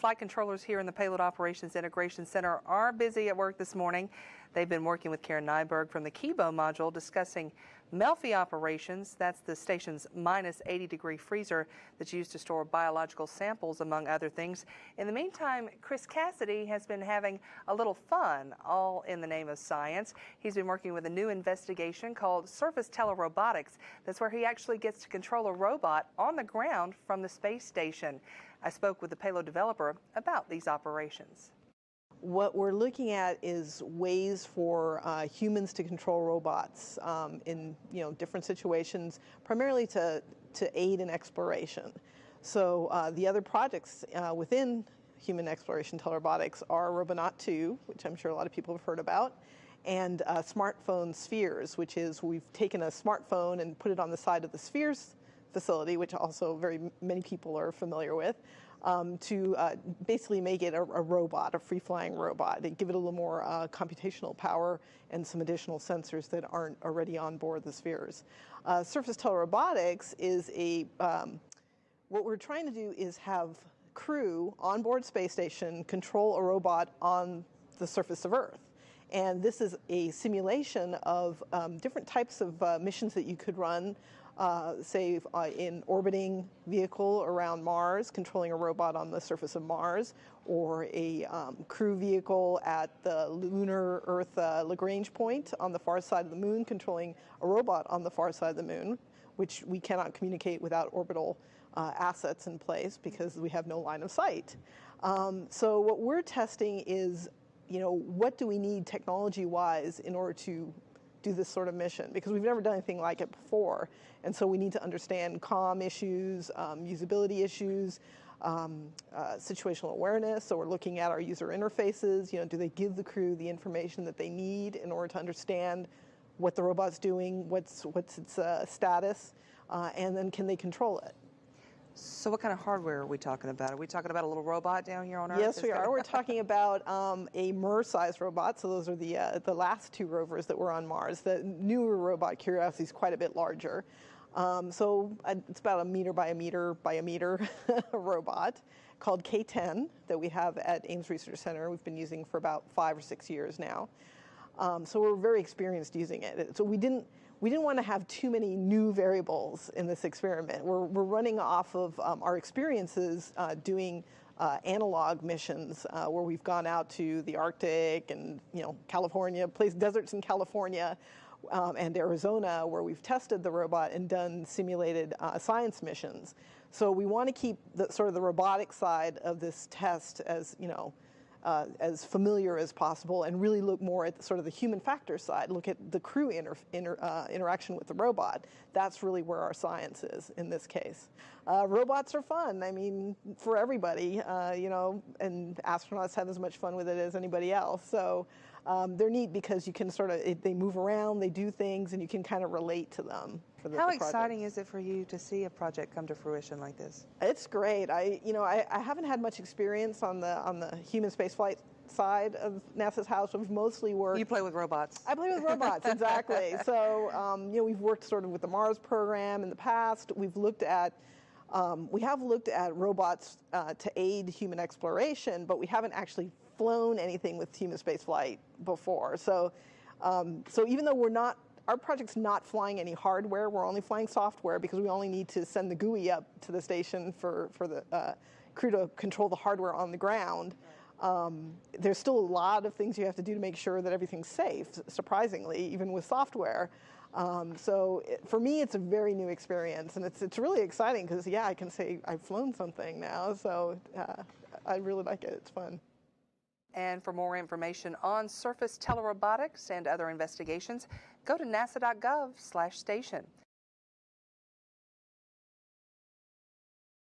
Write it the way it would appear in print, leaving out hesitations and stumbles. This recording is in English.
flight controllers here in the Payload Operations Integration Center are busy at work this morning. They've been working with Karen Nyberg from the Kibo module discussing Melfi operations. That's the station's minus 80-degree freezer that's used to store biological samples, among other things. In the meantime, Chris Cassidy has been having a little fun, all in the name of science. He's been working with a new investigation called Surface Telerobotics. That's where he actually gets to control a robot on the ground from the space station. I spoke with the payload developer about these operations. What we're looking at is ways for humans to control robots in different situations, primarily to aid in exploration. So the other projects within human exploration telerobotics are Robonaut 2, which I'm sure a lot of people have heard about, and smartphone spheres, which is we've taken a smartphone and put it on the side of the spheres facility, which also very many people are familiar with, to basically make it a robot, a free-flying robot, and give it a little more computational power and some additional sensors that aren't already on board the spheres. Surface Telerobotics is what we're trying to do is have crew on board space station control a robot on the surface of Earth. And this is a simulation of different types of missions that you could run, say in orbiting vehicle around Mars, controlling a robot on the surface of Mars, or a crew vehicle at the lunar Earth Lagrange point on the far side of the moon, controlling a robot on the far side of the moon, which we cannot communicate without orbital assets in place because we have no line of sight. So what we're testing is, what do we need technology-wise in order to do this sort of mission, because we've never done anything like it before. And so we need to understand comm issues, usability issues, situational awareness. So we're looking at our user interfaces. Do they give the crew the information that they need in order to understand what the robot's doing, what's its status, and then can they control it? So what kind of hardware are we talking about? Are we talking about a little robot down here on Earth? Yes, we are. We're talking about a MER-sized robot. So those are the last two rovers that were on Mars. The newer robot, Curiosity, is quite a bit larger. So it's about a meter by a meter by a meter robot called K10 that we have at Ames Research Center. We've been using for about 5 or 6 years now. So we're very experienced using it. So we didn't want to have too many new variables in this experiment. We're running off of our experiences doing analog missions where we've gone out to the Arctic and California, deserts in California and Arizona, where we've tested the robot and done simulated science missions. So we want to keep the robotic side of this test as familiar as possible, and really look more at the human factor side, look at the crew interaction with the robot. That's really where our science is in this case. Robots are fun, for everybody, and astronauts have as much fun with it as anybody else. So they're neat because you can they move around, they do things, and you can kind of relate to them. How exciting is it for you to see a project come to fruition like this? It's great. I haven't had much experience on the human spaceflight side of NASA's house. We've mostly worked. You play with robots. I play with robots, exactly. So we've worked with the Mars program in the past. We have looked at robots to aid human exploration, but we haven't actually flown anything with human spaceflight before. So even though our project's not flying any hardware, we're only flying software because we only need to send the GUI up to the station for the crew to control the hardware on the ground. There's still a lot of things you have to do to make sure that everything's safe, surprisingly, even with software. For me, it's a very new experience, and it's really exciting because, I can say I've flown something now, so I really like it. It's fun. And for more information on Surface Telerobotics and other investigations, go to nasa.gov/station.